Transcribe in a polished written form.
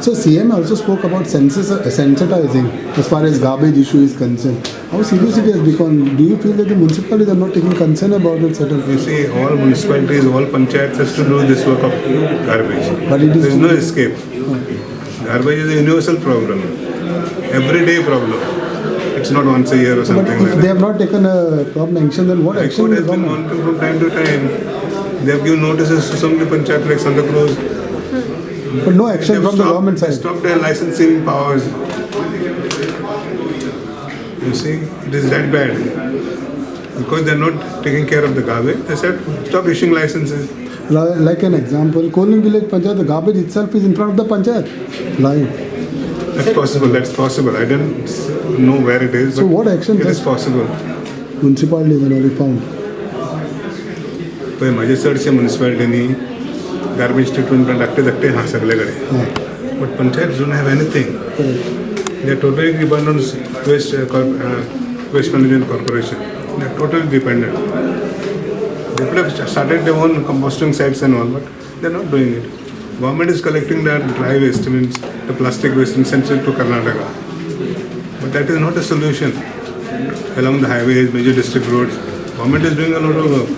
So CM also spoke about sensitizing as far as garbage issue is concerned. How serious it has become? Do you feel that the municipalities are not taking concern about it? You see, all municipalities, all panchayats has to do this work of garbage. But it is there is no escape. Garbage is a universal problem, everyday problem. It's not once a year or But something if like they that. have not taken a prompt action, then what High action Court will has been government? monitoring from time to time. They have given notices to so many panchayats like Santa Cruz. But no action from the government They side. stopped their licensing powers. You see, it is that bad. Because they are not taking care of the garbage, they said stop issuing licenses. Like an example, Koling Village Panchayat, the garbage itself is in front of the Panchayat. Live. That's possible. I don't know where it is, So but what action it is does possible. municipalities are found? पळय माझे चडशे म्युनिसिपालिटीनी garbage treatment plant धाकटे हा सगळेकडे but panchayat don't have anything they are totally dependent waste management corporation they are totally dependent they could have started their own composting sites and all, but they're not doing it. Government is collecting their dry waste, means the plastic waste, and sends it to Karnataka. But that is not a solution. Along the highways, major district roads, government is doing a lot of work.